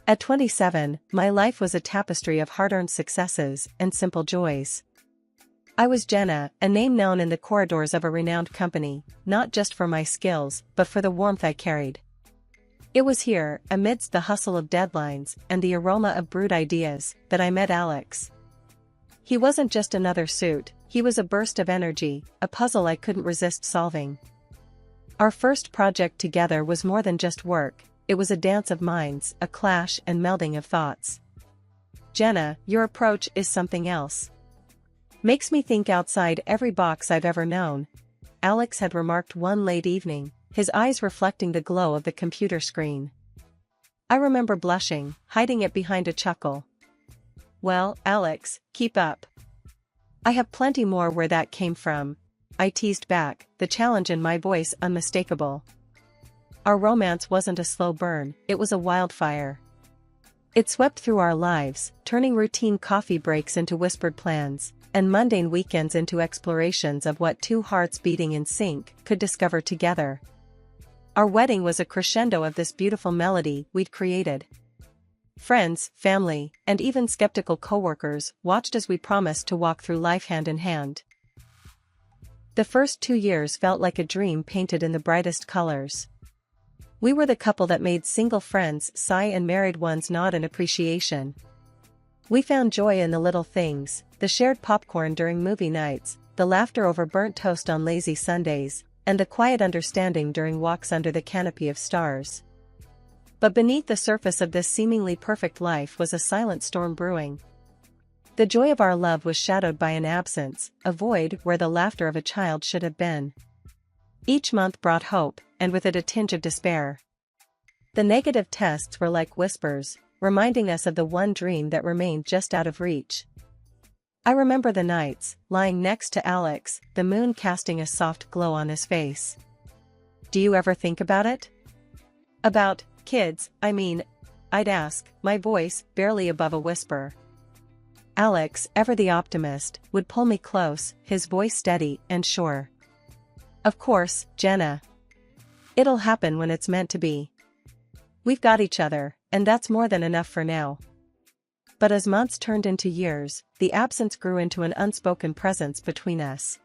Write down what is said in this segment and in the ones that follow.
At 27, my life was a tapestry of hard-earned successes and simple joys. I was Jenna, a name known in the corridors of a renowned company, not just for my skills, but for the warmth I carried. It was here, amidst the hustle of deadlines and the aroma of brewed ideas, that I met Alex. He wasn't just another suit, he was a burst of energy, a puzzle I couldn't resist solving. Our first project together was more than just work, it was a dance of minds, a clash and melding of thoughts. Jenna, your approach is something else. Makes me think outside every box I've ever known, Alex had remarked one late evening, his eyes reflecting the glow of the computer screen. I remember blushing, hiding it behind a chuckle. Well, Alex, keep up. I have plenty more where that came from, I teased back, the challenge in my voice unmistakable. Our romance wasn't a slow burn, it was a wildfire. It swept through our lives, turning routine coffee breaks into whispered plans, and mundane weekends into explorations of what two hearts beating in sync could discover together. Our wedding was a crescendo of this beautiful melody we'd created. Friends, family, and even skeptical coworkers watched as we promised to walk through life hand in hand. The first 2 years felt like a dream painted in the brightest colors. We were the couple that made single friends sigh and married ones nod in appreciation. We found joy in the little things, the shared popcorn during movie nights, the laughter over burnt toast on lazy Sundays, and the quiet understanding during walks under the canopy of stars. But beneath the surface of this seemingly perfect life was a silent storm brewing. The joy of our love was shadowed by an absence, a void where the laughter of a child should have been. Each month brought hope, and with it a tinge of despair. The negative tests were like whispers, reminding us of the one dream that remained just out of reach. I remember the nights, lying next to Alex, the moon casting a soft glow on his face. Do you ever think about it? About kids, I mean, I'd ask, my voice barely above a whisper. Alex, ever the optimist, would pull me close, his voice steady and sure. Of course, Jenna. It'll happen when it's meant to be. We've got each other, and that's more than enough for now. But as months turned into years, the absence grew into an unspoken presence between us.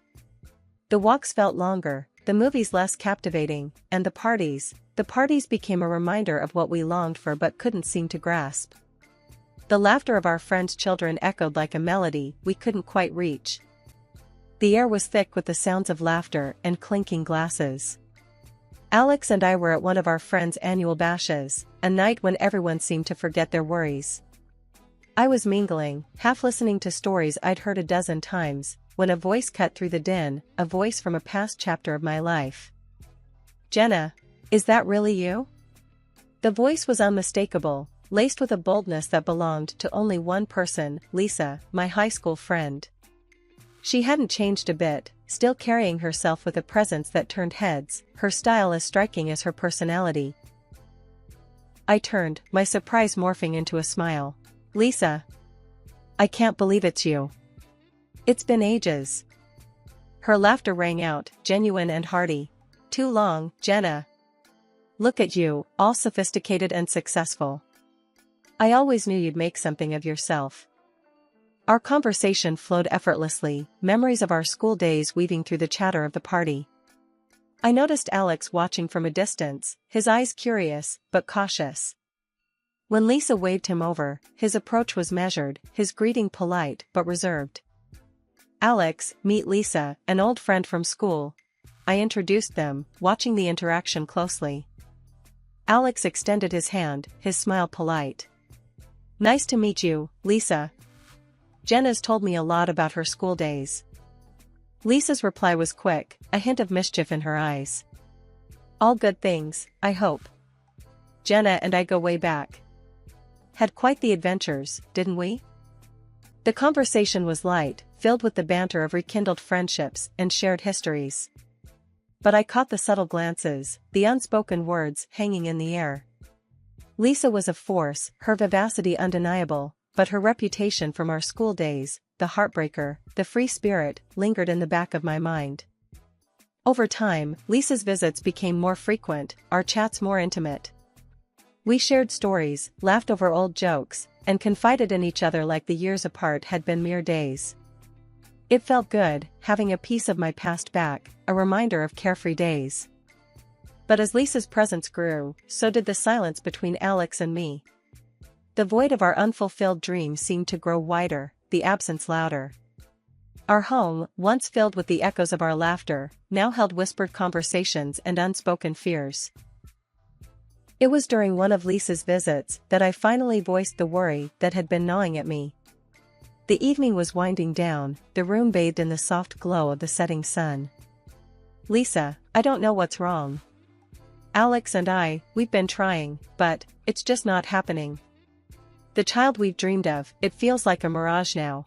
The walks felt longer, the movies less captivating, and the parties became a reminder of what we longed for but couldn't seem to grasp. The laughter of our friends' children echoed like a melody we couldn't quite reach. The air was thick with the sounds of laughter and clinking glasses. Alex and I were at one of our friends' annual bashes, a night when everyone seemed to forget their worries. I was mingling, half listening to stories I'd heard a dozen times, when a voice cut through the din, a voice from a past chapter of my life. Jenna, is that really you? The voice was unmistakable, laced with a boldness that belonged to only one person, Lisa, my high school friend. She hadn't changed a bit, still carrying herself with a presence that turned heads, her style as striking as her personality. I turned, my surprise morphing into a smile. Lisa. I can't believe it's you. It's been ages. Her laughter rang out, genuine and hearty. Too long, Jenna. Look at you, all sophisticated and successful. I always knew you'd make something of yourself. Our conversation flowed effortlessly, memories of our school days weaving through the chatter of the party. I noticed Alex watching from a distance, his eyes curious, but cautious. When Lisa waved him over, his approach was measured, his greeting polite but reserved. Alex, meet Lisa, an old friend from school. I introduced them, watching the interaction closely. Alex extended his hand, his smile polite. Nice to meet you, Lisa. Jenna's told me a lot about her school days. Lisa's reply was quick, a hint of mischief in her eyes. All good things, I hope. Jenna and I go way back. Had quite the adventures, didn't we? The conversation was light, filled with the banter of rekindled friendships and shared histories. But I caught the subtle glances, the unspoken words hanging in the air. Lisa was a force, her vivacity undeniable, but her reputation from our school days, the heartbreaker, the free spirit, lingered in the back of my mind. Over time, Lisa's visits became more frequent, our chats more intimate. We shared stories, laughed over old jokes, and confided in each other like the years apart had been mere days. It felt good, having a piece of my past back, a reminder of carefree days. But as Lisa's presence grew, so did the silence between Alex and me. The void of our unfulfilled dreams seemed to grow wider, the absence louder. Our home, once filled with the echoes of our laughter, now held whispered conversations and unspoken fears. It was during one of Lisa's visits that I finally voiced the worry that had been gnawing at me. The evening was winding down, the room bathed in the soft glow of the setting sun. "Lisa, I don't know what's wrong. Alex and we've been trying, but it's just not happening. The child we've dreamed of, it feels like a mirage now."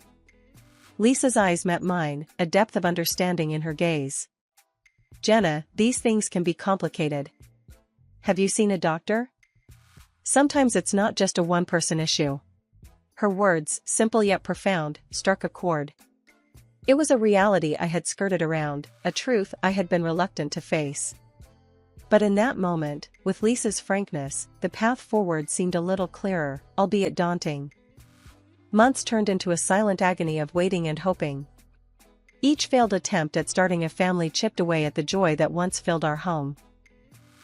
Lisa's eyes met mine, a depth of understanding in her gaze. "Jenna, these things can be complicated. Have you seen a doctor? Sometimes it's not just a one-person issue." Her words, simple yet profound, struck a chord. It was a reality I had skirted around, a truth I had been reluctant to face. But in that moment, with Lisa's frankness, the path forward seemed a little clearer, albeit daunting. Months turned into a silent agony of waiting and hoping. Each failed attempt at starting a family chipped away at the joy that once filled our home.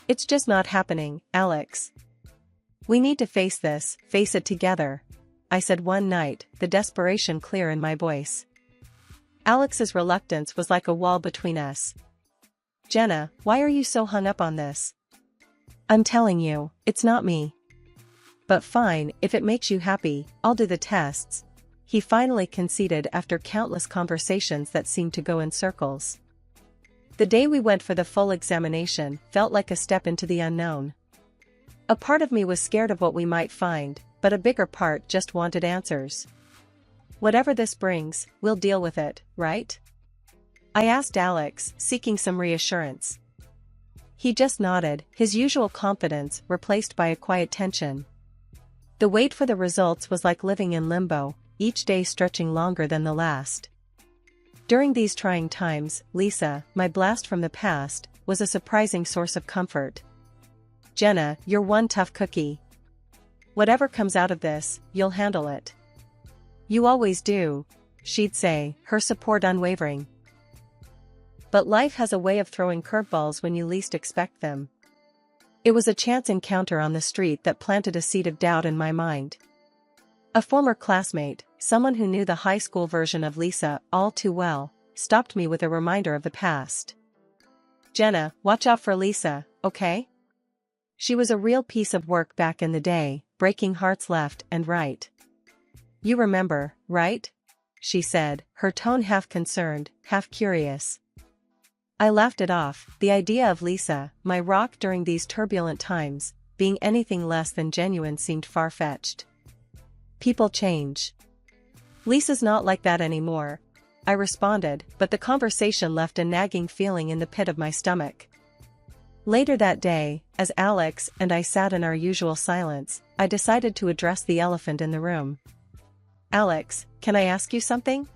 "It's just not happening, Alex. We need to face this, face it together," I said one night, the desperation clear in my voice. Alex's reluctance was like a wall between us. "Jenna, why are you so hung up on this? I'm telling you, it's not me." "But fine, if it makes you happy, I'll do the tests," he finally conceded after countless conversations that seemed to go in circles. The day we went for the full examination felt like a step into the unknown. A part of me was scared of what we might find, but a bigger part just wanted answers. "Whatever this brings, we'll deal with it, right?" I asked Alex, seeking some reassurance. He just nodded, his usual confidence replaced by a quiet tension. The wait for the results was like living in limbo, each day stretching longer than the last. During these trying times, Lisa, my blast from the past, was a surprising source of comfort. "Jenna, you're one tough cookie. Whatever comes out of this, you'll handle it. You always do," she'd say, her support unwavering. But life has a way of throwing curveballs when you least expect them. It was a chance encounter on the street that planted a seed of doubt in my mind. A former classmate, someone who knew the high school version of Lisa all too well, stopped me with a reminder of the past. "Jenna, watch out for Lisa, okay? She was a real piece of work back in the day, breaking hearts left and right. You remember, right?" she said, her tone half concerned, half curious. I laughed it off, the idea of Lisa, my rock during these turbulent times, being anything less than genuine seemed far-fetched. "People change. Lisa's not like that anymore," I responded, but the conversation left a nagging feeling in the pit of my stomach. Later that day, as Alex and I sat in our usual silence, I decided to address the elephant in the room. "Alex, can I ask you something?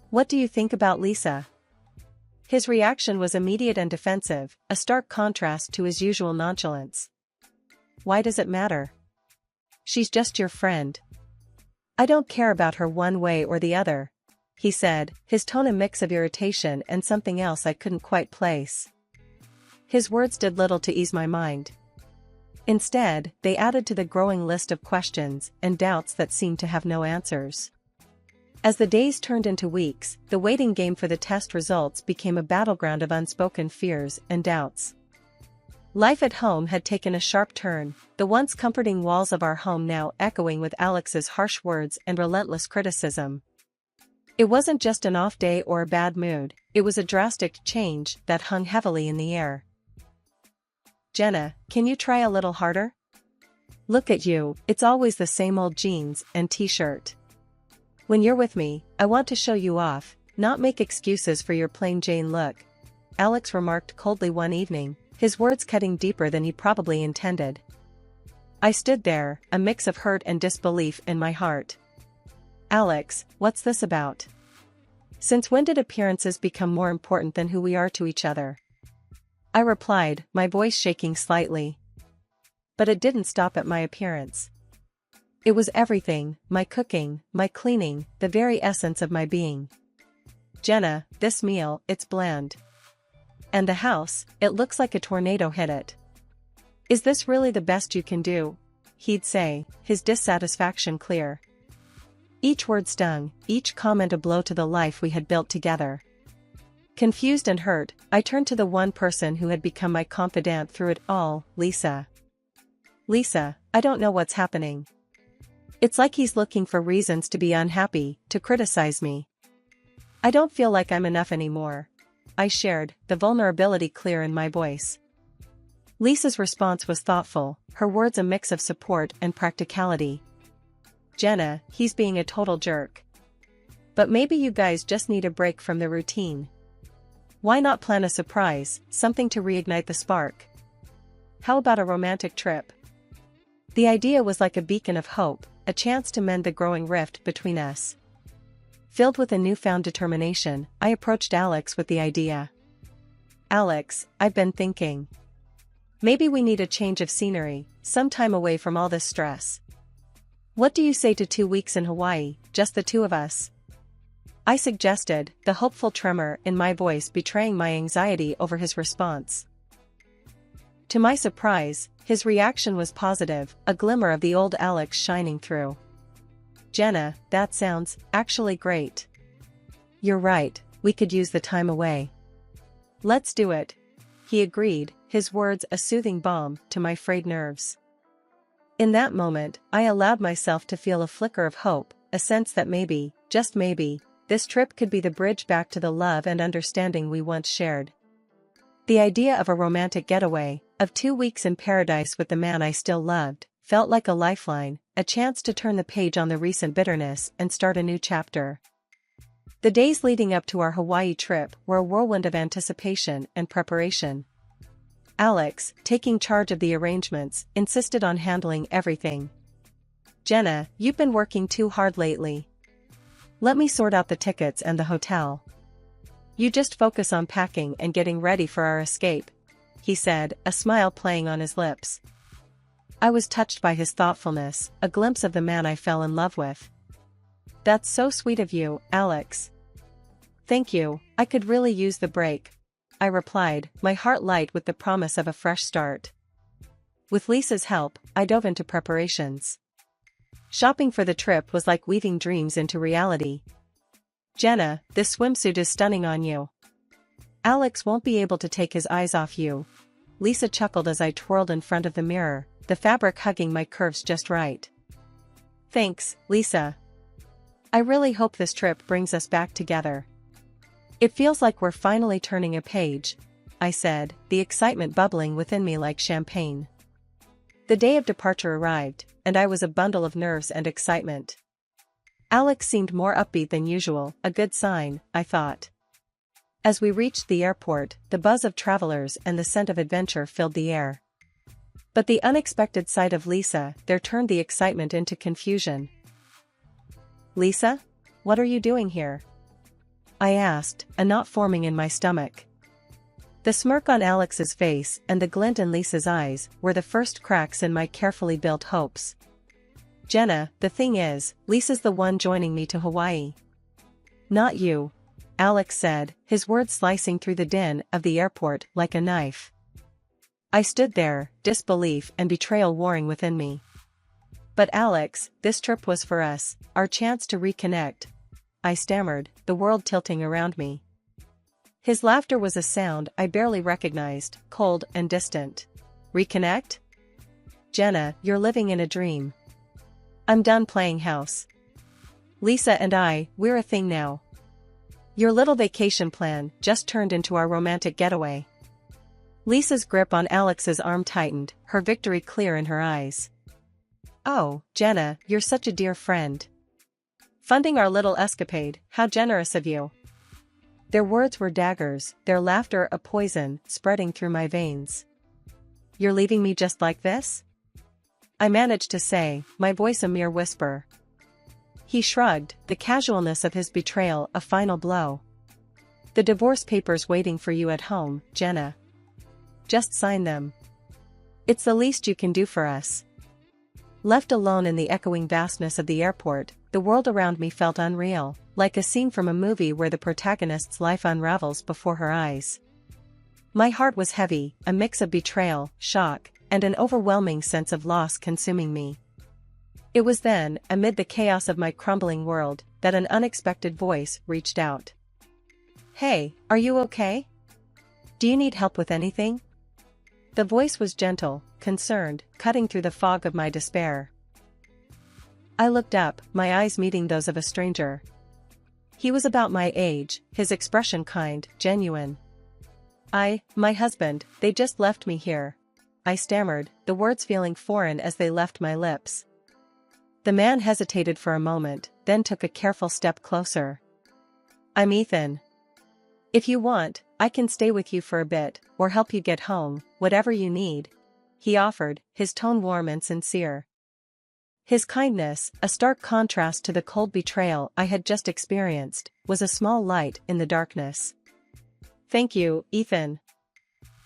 What do you think about Lisa?" His reaction was immediate and defensive, a stark contrast to his usual nonchalance. "Why does it matter? She's just your friend." "I don't care about her one way or the other," he said, his tone a mix of irritation and something else I couldn't quite place. His words did little to ease my mind. Instead, they added to the growing list of questions and doubts that seemed to have no answers. As the days turned into weeks, the waiting game for the test results became a battleground of unspoken fears and doubts. Life at home had taken a sharp turn, the once comforting walls of our home now echoing with Alex's harsh words and relentless criticism. It wasn't just an off day or a bad mood, it was a drastic change that hung heavily in the air. "Jenna, can you try a little harder? Look at you, it's always the same old jeans and t-shirt. When you're with me, I want to show you off, not make excuses for your plain Jane look," Alex remarked coldly one evening, his words cutting deeper than he probably intended. I stood there, a mix of hurt and disbelief in my heart. "Alex, what's this about? Since when did appearances become more important than who we are to each other?" I replied, my voice shaking slightly. But it didn't stop at my appearance. It was everything, my cooking, my cleaning, the very essence of my being. Jenna, this meal, it's bland. And the house, it looks like a tornado hit it. Is this really the best you can do? He'd say, his dissatisfaction clear. Each word stung, each comment a blow to the life we had built together. Confused and hurt, I turned to the one person who had become my confidant through it all, Lisa. Lisa, I don't know what's happening. It's like he's looking for reasons to be unhappy, to criticize me. I don't feel like I'm enough anymore. I shared, the vulnerability clear in my voice. Lisa's response was thoughtful, her words a mix of support and practicality. Jenna, he's being a total jerk. But maybe you guys just need a break from the routine. Why not plan a surprise, something to reignite the spark? How about a romantic trip? The idea was like a beacon of hope, a chance to mend the growing rift between us. Filled with a newfound determination, I approached Alex with the idea. Alex, I've been thinking. Maybe we need a change of scenery, some time away from all this stress. What do you say to 2 weeks in Hawaii, just the two of us? I suggested, the hopeful tremor in my voice betraying my anxiety over his response. To my surprise, his reaction was positive, a glimmer of the old Alex shining through. Jenna, that sounds, actually great. You're right, we could use the time away. Let's do it. He agreed, his words a soothing balm to my frayed nerves. In that moment, I allowed myself to feel a flicker of hope, a sense that maybe, just maybe, this trip could be the bridge back to the love and understanding we once shared. The idea of a romantic getaway, of 2 weeks in paradise with the man I still loved, felt like a lifeline, a chance to turn the page on the recent bitterness and start a new chapter. The days leading up to our Hawaii trip were a whirlwind of anticipation and preparation. Alex, taking charge of the arrangements, insisted on handling everything. Jenna, you've been working too hard lately. Let me sort out the tickets and the hotel. You just focus on packing and getting ready for our escape, he said, a smile playing on his lips. I was touched by his thoughtfulness, a glimpse of the man I fell in love with. That's so sweet of you, Alex. Thank you, I could really use the break, I replied, my heart light with the promise of a fresh start. With Lisa's help, I dove into preparations. Shopping for the trip was like weaving dreams into reality. Jenna, this swimsuit is stunning on you. Alex won't be able to take his eyes off you. Lisa chuckled as I twirled in front of the mirror, the fabric hugging my curves just right. Thanks, Lisa. I really hope this trip brings us back together. It feels like we're finally turning a page, I said, the excitement bubbling within me like champagne. The day of departure arrived, and I was a bundle of nerves and excitement. Alex seemed more upbeat than usual, a good sign, I thought. As we reached the airport, the buzz of travelers and the scent of adventure filled the air. But the unexpected sight of Lisa there turned the excitement into confusion. Lisa? What are you doing here? I asked, a knot forming in my stomach. The smirk on Alex's face and the glint in Lisa's eyes were the first cracks in my carefully built hopes. Jenna, the thing is, Lisa's the one joining me to Hawaii. Not you, Alex said, his words slicing through the din of the airport like a knife. I stood there, disbelief and betrayal warring within me. But Alex, this trip was for us, our chance to reconnect. I stammered, the world tilting around me. His laughter was a sound I barely recognized, cold and distant. Reconnect? Jenna, you're living in a dream. I'm done playing house. Lisa and we're a thing now. Your little vacation plan just turned into our romantic getaway. Lisa's grip on Alex's arm tightened, her victory clear in her eyes. Oh, Jenna, you're such a dear friend. Funding our little escapade, how generous of you. Their words were daggers, their laughter a poison, spreading through my veins. You're leaving me just like this? I managed to say, my voice a mere whisper. He shrugged, the casualness of his betrayal a final blow. The divorce papers waiting for you at home, Jenna. Just sign them. It's the least you can do for us. Left alone in the echoing vastness of the airport, the world around me felt unreal, like a scene from a movie where the protagonist's life unravels before her eyes. My heart was heavy, a mix of betrayal, shock, and an overwhelming sense of loss consuming me. It was then, amid the chaos of my crumbling world, that an unexpected voice reached out. "Hey, are you okay? Do you need help with anything?" The voice was gentle, concerned, cutting through the fog of my despair. I looked up, my eyes meeting those of a stranger. He was about my age, his expression kind, genuine. My husband, they just left me here," I stammered, the words feeling foreign as they left my lips. The man hesitated for a moment, then took a careful step closer. "I'm Ethan. If you want, I can stay with you for a bit, or help you get home, whatever you need," he offered, his tone warm and sincere. His kindness, a stark contrast to the cold betrayal I had just experienced, was a small light in the darkness. "Thank you, Ethan.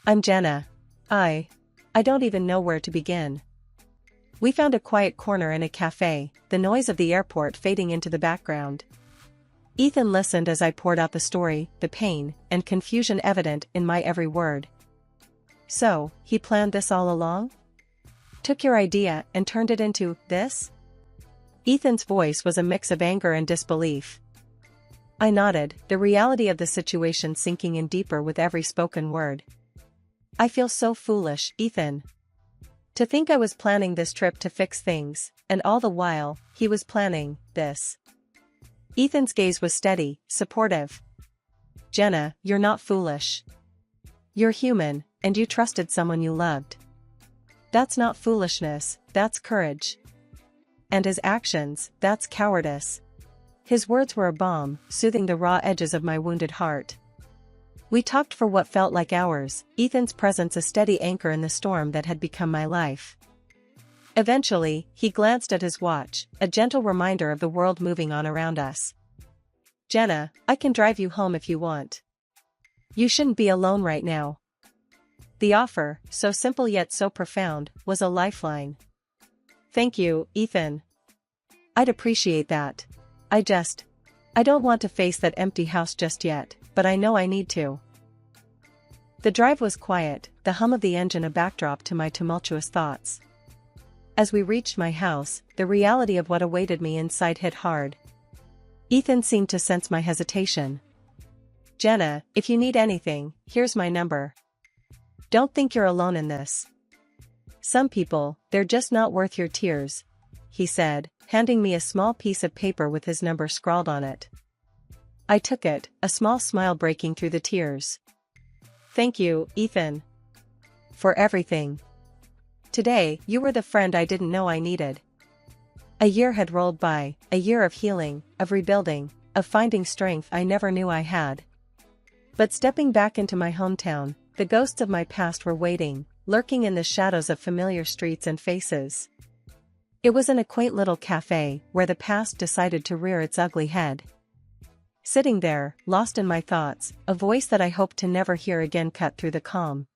I'm Jenna. I don't even know where to begin." We found a quiet corner in a cafe, the noise of the airport fading into the background. Ethan listened as I poured out the story, the pain, and confusion evident in my every word. "So, he planned this all along? Took your idea and turned it into this?" Ethan's voice was a mix of anger and disbelief. I nodded, the reality of the situation sinking in deeper with every spoken word. "I feel so foolish, Ethan. To think I was planning this trip to fix things, and all the while, he was planning this." Ethan's gaze was steady, supportive. "Jenna, you're not foolish. You're human, and you trusted someone you loved. That's not foolishness, that's courage. And his actions, that's cowardice." His words were a balm, soothing the raw edges of my wounded heart. We talked for what felt like hours, Ethan's presence a steady anchor in the storm that had become my life. Eventually, he glanced at his watch, a gentle reminder of the world moving on around us. "Jenna, I can drive you home if you want. You shouldn't be alone right now." The offer, so simple yet so profound, was a lifeline. "Thank you, Ethan. I'd appreciate that. I don't want to face that empty house just yet, but I know I need to." The drive was quiet, the hum of the engine a backdrop to my tumultuous thoughts. As we reached my house, the reality of what awaited me inside hit hard. Ethan seemed to sense my hesitation. "Jenna, if you need anything, here's my number. Don't think you're alone in this. Some people, they're just not worth your tears," he said, handing me a small piece of paper with his number scrawled on it. I took it, a small smile breaking through the tears. "Thank you, Ethan. For everything. Today, you were the friend I didn't know I needed." A year had rolled by, a year of healing, of rebuilding, of finding strength I never knew I had. But stepping back into my hometown, the ghosts of my past were waiting, lurking in the shadows of familiar streets and faces. It was in a quaint little cafe, where the past decided to rear its ugly head. Sitting there, lost in my thoughts, a voice that I hoped to never hear again cut through the calm.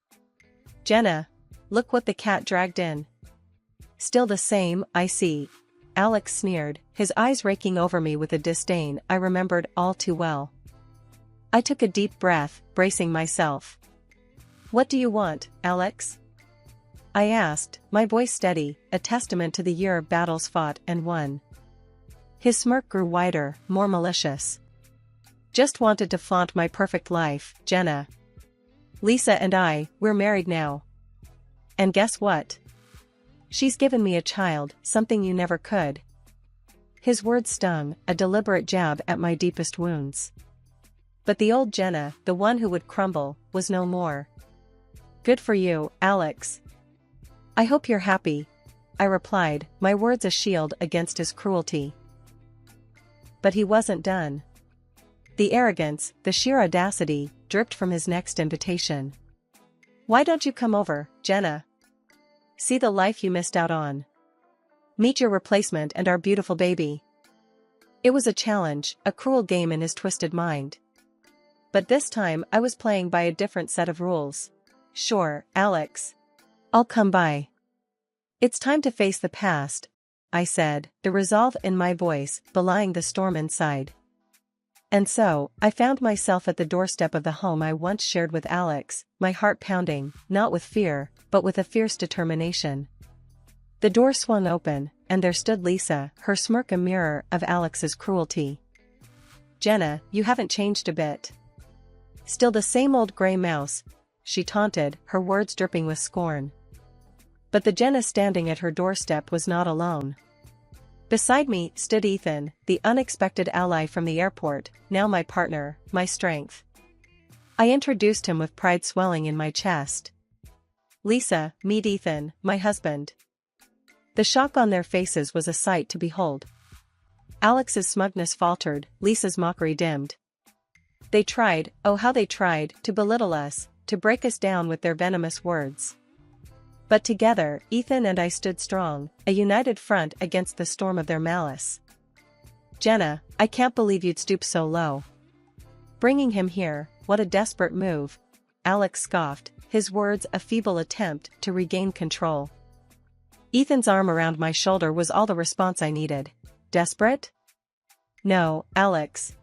"Jenna, look what the cat dragged in." "Still the same, I see," Alex sneered, his eyes raking over me with a disdain I remembered all too well. I took a deep breath, bracing myself. "What do you want, Alex?" I asked, my voice steady, a testament to the year of battles fought and won. His smirk grew wider, more malicious. "Just wanted to flaunt my perfect life, Jenna. Lisa and we're married now. And guess what? She's given me a child, something you never could." His words stung, a deliberate jab at my deepest wounds. But the old Jenna, the one who would crumble, was no more. "Good for you, Alex. I hope you're happy," I replied, my words a shield against his cruelty. But he wasn't done. The arrogance, the sheer audacity, dripped from his next invitation. "Why don't you come over, Jenna? See the life you missed out on. Meet your replacement and our beautiful baby." It was a challenge, a cruel game in his twisted mind. But this time I was playing by a different set of rules. "Sure, Alex. I'll come by. It's time to face the past, I said, the resolve in my voice belying the storm inside. And so, I found myself at the doorstep of the home I once shared with Alex, my heart pounding, not with fear, but with a fierce determination. The door swung open, and there stood Lisa, her smirk a mirror of Alex's cruelty. "Jenna, you haven't changed a bit. Still the same old gray mouse," she taunted, her words dripping with scorn. But the Jenna standing at her doorstep was not alone. Beside me stood Ethan, the unexpected ally from the airport, now my partner, my strength. I introduced him with pride swelling in my chest. "Lisa, meet Ethan, my husband." The shock on their faces was a sight to behold. Alex's smugness faltered, Lisa's mockery dimmed. They tried, oh how they tried, to belittle us, to break us down with their venomous words. But together, Ethan and I stood strong, a united front against the storm of their malice. "Jenna, I can't believe you'd stoop so low. Bringing him here, what a desperate move," Alex scoffed, his words a feeble attempt to regain control. Ethan's arm around my shoulder was all the response I needed. "Desperate? No, Alex.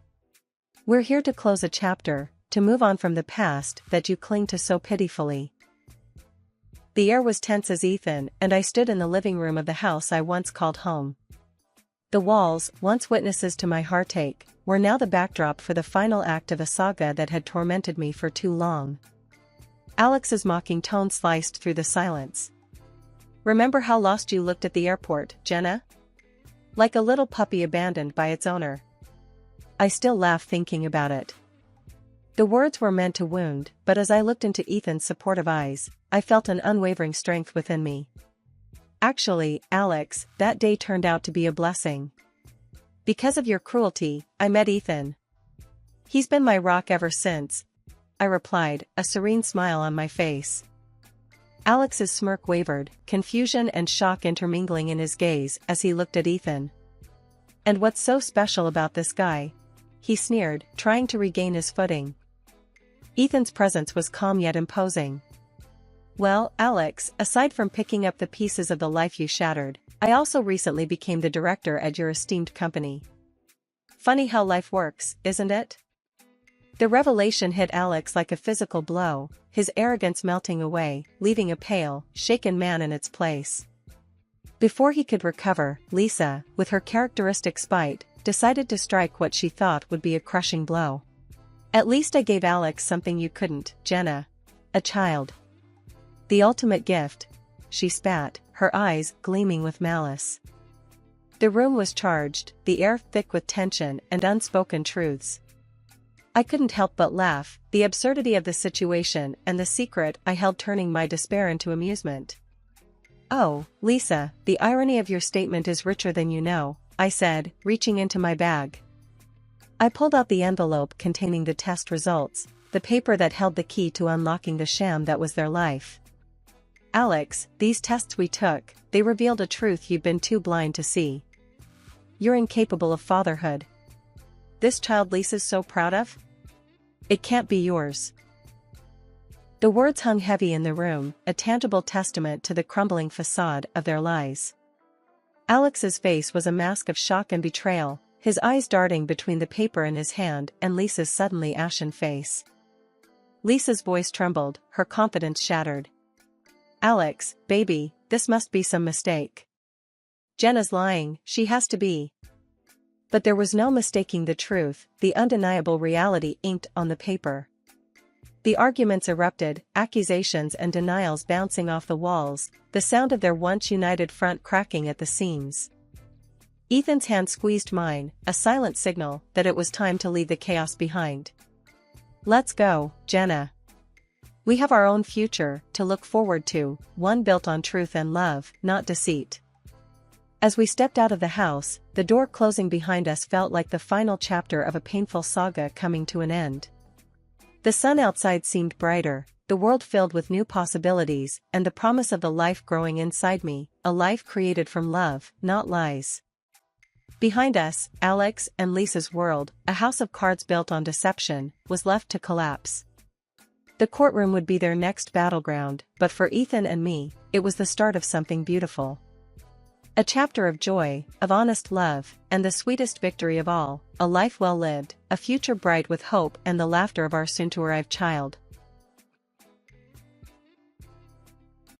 We're here to close a chapter, to move on from the past that you cling to so pitifully." The air was tense as Ethan and I stood in the living room of the house I once called home. The walls, once witnesses to my heartache, were now the backdrop for the final act of a saga that had tormented me for too long. Alex's mocking tone sliced through the silence. "Remember how lost you looked at the airport, Jenna? Like a little puppy abandoned by its owner." I still laugh thinking about it. The words were meant to wound, but as I looked into Ethan's supportive eyes, I felt an unwavering strength within me. Actually, Alex, that day turned out to be a blessing. Because of your cruelty, I met Ethan. He's been my rock ever since, I replied, a serene smile on my face. Alex's smirk wavered, confusion and shock intermingling in his gaze as he looked at Ethan. "And what's so special about this guy?" he sneered, trying to regain his footing. Ethan's presence was calm yet imposing. "Well, Alex, aside from picking up the pieces of the life you shattered, I also recently became the director at your esteemed company. Funny how life works, isn't it?" The revelation hit Alex like a physical blow, his arrogance melting away, leaving a pale, shaken man in its place. Before he could recover, Lisa, with her characteristic spite, decided to strike what she thought would be a crushing blow. "At least I gave Alex something you couldn't, Jenna. A child. The ultimate gift," she spat, her eyes gleaming with malice. The room was charged, the air thick with tension and unspoken truths. I couldn't help but laugh, the absurdity of the situation and the secret I held turning my despair into amusement. "Oh, Lisa, the irony of your statement is richer than you know," I said, reaching into my bag. I pulled out the envelope containing the test results, the paper that held the key to unlocking the sham that was their life. "Alex, these tests we took, they revealed a truth you've been too blind to see. You're incapable of fatherhood. This child Lisa's so proud of? It can't be yours." The words hung heavy in the room, a tangible testament to the crumbling facade of their lies. Alex's face was a mask of shock and betrayal, his eyes darting between the paper in his hand and Lisa's suddenly ashen face. Lisa's voice trembled, her confidence shattered. "Alex, baby, this must be some mistake. Jenna's lying, she has to be." But there was no mistaking the truth, the undeniable reality inked on the paper. The arguments erupted, accusations and denials bouncing off the walls, the sound of their once united front cracking at the seams. Ethan's hand squeezed mine, a silent signal that it was time to leave the chaos behind. "Let's go, Jenna. We have our own future to look forward to, one built on truth and love, not deceit." As we stepped out of the house, the door closing behind us felt like the final chapter of a painful saga coming to an end. The sun outside seemed brighter, the world filled with new possibilities, and the promise of the life growing inside me, a life created from love, not lies. Behind us, Alex and Lisa's world, a house of cards built on deception, was left to collapse. The courtroom would be their next battleground, but for Ethan and me, it was the start of something beautiful. A chapter of joy, of honest love, and the sweetest victory of all, a life well lived, a future bright with hope and the laughter of our soon-to-arrive child.